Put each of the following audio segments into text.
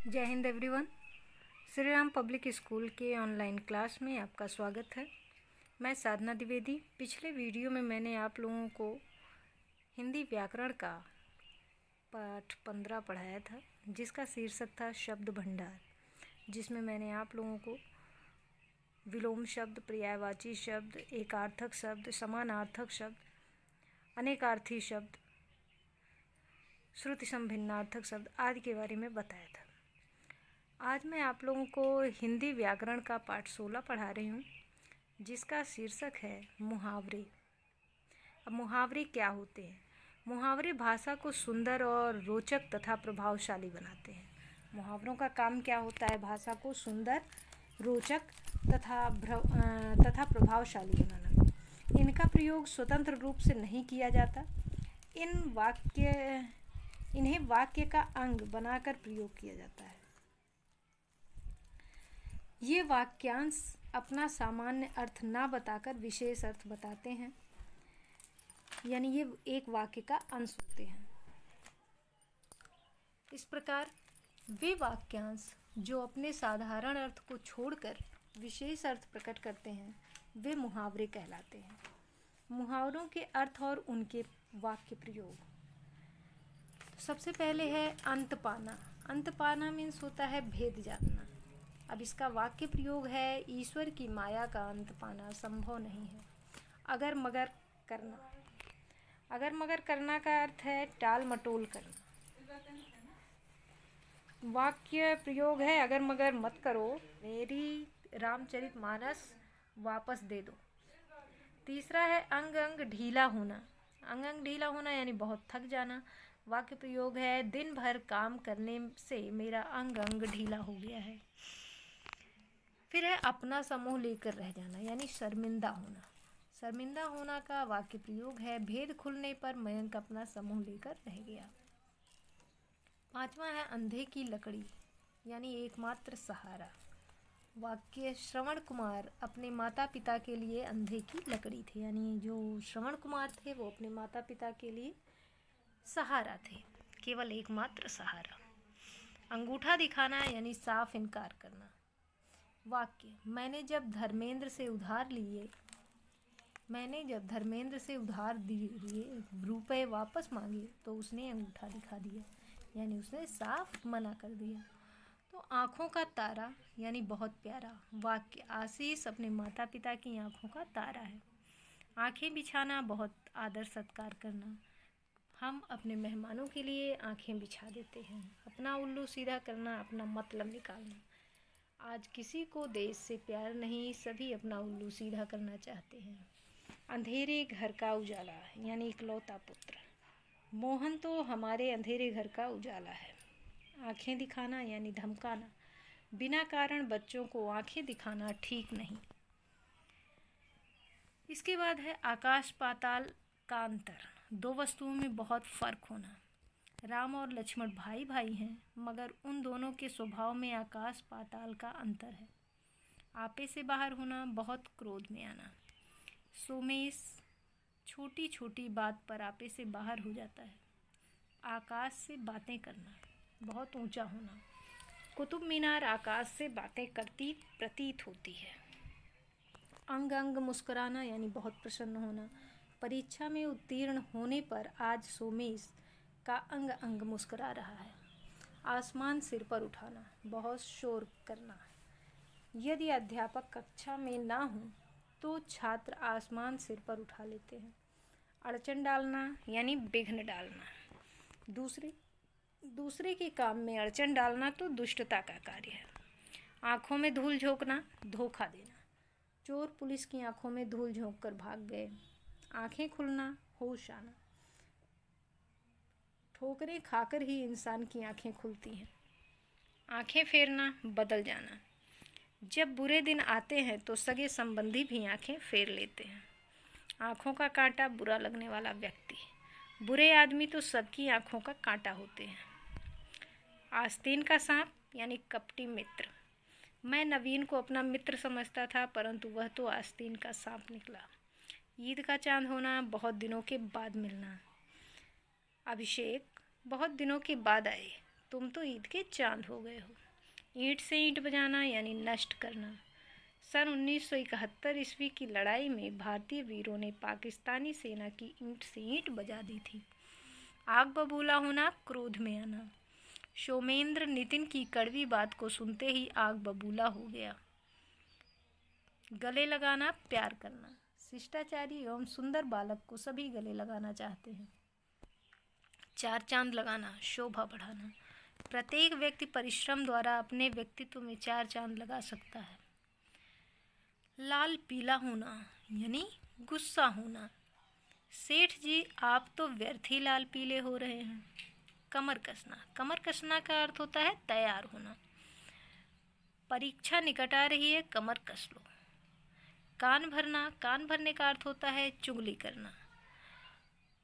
जय Hind everyone. Shri Ram public school के online class में आपका स्वागत है। मैं साधना द्विवेदी। पिछले वीडियो में मैंने आप लोगों को हिंदी व्याकरण का पाठ 15 पढ़ाया था, जिसका शीर्षक था शब्द भंडार, जिसमें मैंने आप लोगों को विलोम शब्द, पर्यायवाची शब्द, एकार्थक शब्द, समानार्थक शब्द, अनेकार्थी शब्द, श्रुति संभिन्नार्थक शब्द आदि के बारे में बताया था। आज मैं आप लोगों को हिंदी व्याकरण का पाठ 16 पढ़ा रही हूँ, जिसका शीर्षक है मुहावरे। अब मुहावरे क्या होते हैं? मुहावरे भाषा को सुंदर और रोचक तथा प्रभावशाली बनाते हैं। मुहावरों का काम क्या होता है? भाषा को सुंदर, रोचक तथा प्रभावशाली बनाना। इनका प्रयोग स्वतंत्र रूप से नहीं किया जाता। इन्हें वाक्य का अंग बनाकर प्रयोग किया जाता है। ये वाक्यांश अपना सामान्य अर्थ ना बताकर विशेष अर्थ बताते हैं, यानी ये एक वाक्य का अंश होते हैं। इस प्रकार वे वाक्यांश जो अपने साधारण अर्थ को छोड़कर विशेष अर्थ प्रकट करते हैं, वे मुहावरे कहलाते हैं। मुहावरों के अर्थ और उनके वाक्य प्रयोग। सबसे पहले है अंत पाना। अंत पाना मीन्स होता है भेद जानना। अब इसका वाक्य प्रयोग है, ईश्वर की माया का अंत पाना संभव नहीं है। अगर मगर करना। अगर मगर करना का अर्थ है टाल मटोल करना। वाक्य प्रयोग है, अगर मगर मत करो, मेरी रामचरितमानस वापस दे दो। तीसरा है अंग अंग ढीला होना। अंग अंग ढीला होना यानी बहुत थक जाना। वाक्य प्रयोग है, दिन भर काम करने से मेरा अंग अंग ढीला हो गया है। फिर है अपना समूह लेकर रह जाना, यानी शर्मिंदा होना। शर्मिंदा होना का वाक्य प्रयोग है, भेद खुलने पर मयंक अपना समूह लेकर रह गया। पांचवा है अंधे की लकड़ी, यानी एकमात्र सहारा। वाक्य श्रवण कुमार अपने माता पिता के लिए अंधे की लकड़ी थे, यानी जो श्रवण कुमार थे वो अपने माता पिता के लिए सहारा थे, केवल एकमात्र सहारा। अंगूठा दिखाना यानी साफ इनकार करना। वाक्य मैंने जब धर्मेंद्र से उधार लिए रुपए वापस मांगे तो उसने अंगूठा दिखा दिया, यानी उसने साफ मना कर दिया। तो आँखों का तारा यानी बहुत प्यारा। वाक्य आशीष अपने माता पिता की आँखों का तारा है। आँखें बिछाना बहुत आदर सत्कार करना। हम अपने मेहमानों के लिए आँखें बिछा देते हैं। अपना उल्लू सीधा करना, अपना मतलब निकालना। आज किसी को देश से प्यार नहीं, सभी अपना उल्लू सीधा करना चाहते हैं। अंधेरे घर का उजाला यानी इकलौता पुत्र। मोहन तो हमारे अंधेरे घर का उजाला है। आँखें दिखाना यानी धमकाना। बिना कारण बच्चों को आँखें दिखाना ठीक नहीं। इसके बाद है आकाश पाताल का अंतर। दो वस्तुओं में बहुत फर्क होना। राम और लक्ष्मण भाई भाई हैं, मगर उन दोनों के स्वभाव में आकाश पाताल का अंतर है। आपे से बाहर होना, बहुत क्रोध में आना। सोमेश छोटी छोटी बात पर आपे से बाहर हो जाता है। आकाश से बातें करना, बहुत ऊंचा होना। कुतुब मीनार आकाश से बातें करती प्रतीत होती है। अंग अंग मुस्कुराना यानी बहुत प्रसन्न होना। परीक्षा में उत्तीर्ण होने पर आज सोमेश का अंग अंग मुस्कुरा रहा है। आसमान सिर पर उठाना, बहुत शोर करना। यदि अध्यापक कक्षा में ना हो तो छात्र आसमान सिर पर उठा लेते हैं। अड़चन डालना यानी विघ्न डालना। दूसरे के काम में अड़चन डालना तो दुष्टता का कार्य है। आँखों में धूल झोंकना, धोखा देना। चोर पुलिस की आँखों में धूल झोंक कर भाग गए। आँखें खुलना, होश आना। ठोकरें खाकर ही इंसान की आँखें खुलती हैं। आँखें फेरना, बदल जाना। जब बुरे दिन आते हैं तो सगे संबंधी भी आँखें फेर लेते हैं। आँखों का कांटा, बुरा लगने वाला व्यक्ति। बुरे आदमी तो सबकी आँखों का कांटा होते हैं। आस्तीन का सांप यानी कपटी मित्र। मैं नवीन को अपना मित्र समझता था, परंतु वह तो आस्तीन का सांप निकला। ईद का चांद होना, बहुत दिनों के बाद मिलना। अभिषेक बहुत दिनों के बाद आए तुम तो ईद के चांद हो गए हो। ईंट से ईंट बजाना यानी नष्ट करना। सन 1971 ईस्वी की लड़ाई में भारतीय वीरों ने पाकिस्तानी सेना की ईंट से ईंट बजा दी थी। आग बबूला होना, क्रोध में आना। सोमेंद्र नितिन की कड़वी बात को सुनते ही आग बबूला हो गया। गले लगाना, प्यार करना। शिष्टाचारी एवं सुंदर बालक को सभी गले लगाना चाहते हैं। चार चांद लगाना, शोभा बढ़ाना। प्रत्येक व्यक्ति परिश्रम द्वारा अपने व्यक्तित्व में चार चांद लगा सकता है। लाल पीला होना यानी गुस्सा होना। सेठ जी, आप तो व्यर्थ ही लाल पीले हो रहे हैं। कमर कसना। कमर कसना का अर्थ होता है तैयार होना। परीक्षा निकट आ रही है, कमर कस लो। कान भरना। कान भरने का अर्थ होता है चुगली करना।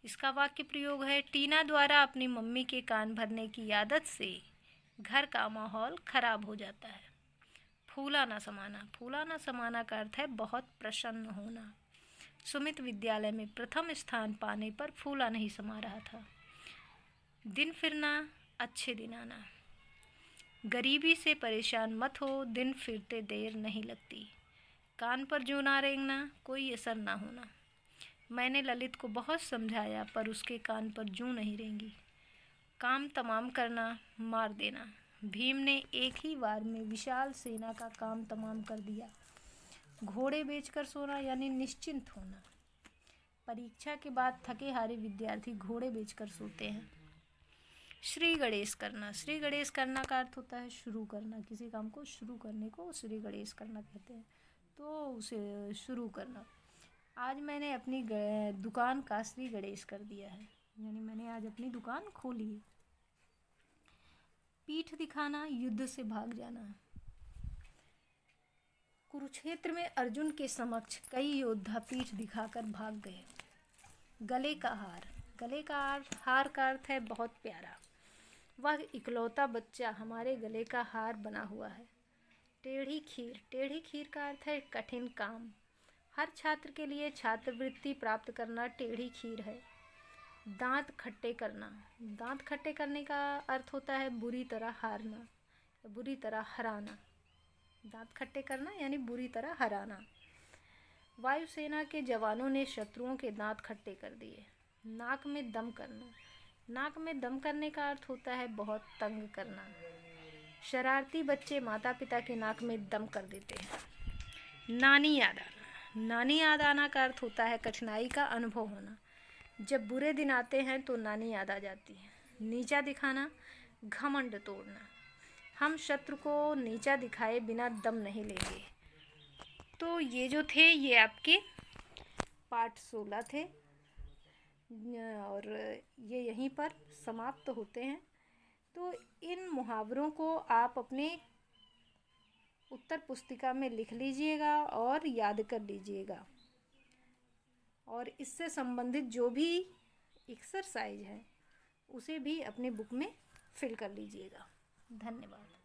इसका वाक्य प्रयोग है, टीना द्वारा अपनी मम्मी के कान भरने की आदत से घर का माहौल खराब हो जाता है। फूला ना समाना। फूला ना समाना का अर्थ है बहुत प्रसन्न होना। सुमित विद्यालय में प्रथम स्थान पाने पर फूला नहीं समा रहा था। दिन फिरना, अच्छे दिन आना। गरीबी से परेशान मत हो, दिन फिरते देर नहीं लगती। कान पर जूं ना रेंगना, कोई असर ना होना। मैंने ललित को बहुत समझाया पर उसके कान पर जूं नहीं रेंगी। काम तमाम करना, मार देना। भीम ने एक ही बार में विशाल सेना का काम तमाम कर दिया। घोड़े बेचकर सोना यानी निश्चिंत होना। परीक्षा के बाद थके हारे विद्यार्थी घोड़े बेचकर सोते हैं। श्री गणेश करना। श्री गणेश करना का अर्थ होता है शुरू करना। किसी काम को शुरू करने को श्री गणेश करना कहते हैं, तो उसे शुरू करना। आज मैंने अपनी दुकान का श्री गणेश कर दिया है, यानी मैंने आज अपनी दुकान खोली है। पीठ दिखाना, युद्ध से भाग जाना। कुरुक्षेत्र में अर्जुन के समक्ष कई योद्धा पीठ दिखाकर भाग गए। गले का हार। गले का हार का अर्थ है बहुत प्यारा। वह इकलौता बच्चा हमारे गले का हार बना हुआ है। टेढ़ी खीर। टेढ़ी खीर का अर्थ है कठिन काम। हर छात्र के लिए छात्रवृत्ति प्राप्त करना टेढ़ी खीर है। दांत खट्टे करना। दांत खट्टे करने का अर्थ होता है बुरी तरह हारना, बुरी तरह हराना। दांत खट्टे करना यानी बुरी तरह हराना। वायुसेना के जवानों ने शत्रुओं के दांत खट्टे कर दिए। नाक में दम करना। नाक में दम करने का अर्थ होता है बहुत तंग करना। शरारती बच्चे माता पिता के नाक में दम कर देते हैं। नानी याद आना। नानी याद आना का अर्थ होता है कठिनाई का अनुभव होना। जब बुरे दिन आते हैं तो नानी याद आ जाती है। नीचा दिखाना, घमंड तोड़ना। हम शत्रु को नीचा दिखाए बिना दम नहीं लेंगे। तो ये जो थे ये आपके पाठ 16 थे और ये यहीं पर समाप्त होते हैं। तो इन मुहावरों को आप अपने उत्तर पुस्तिका में लिख लीजिएगा और याद कर लीजिएगा, और इससे संबंधित जो भी एक्सरसाइज है उसे भी अपने बुक में फिल कर लीजिएगा। धन्यवाद।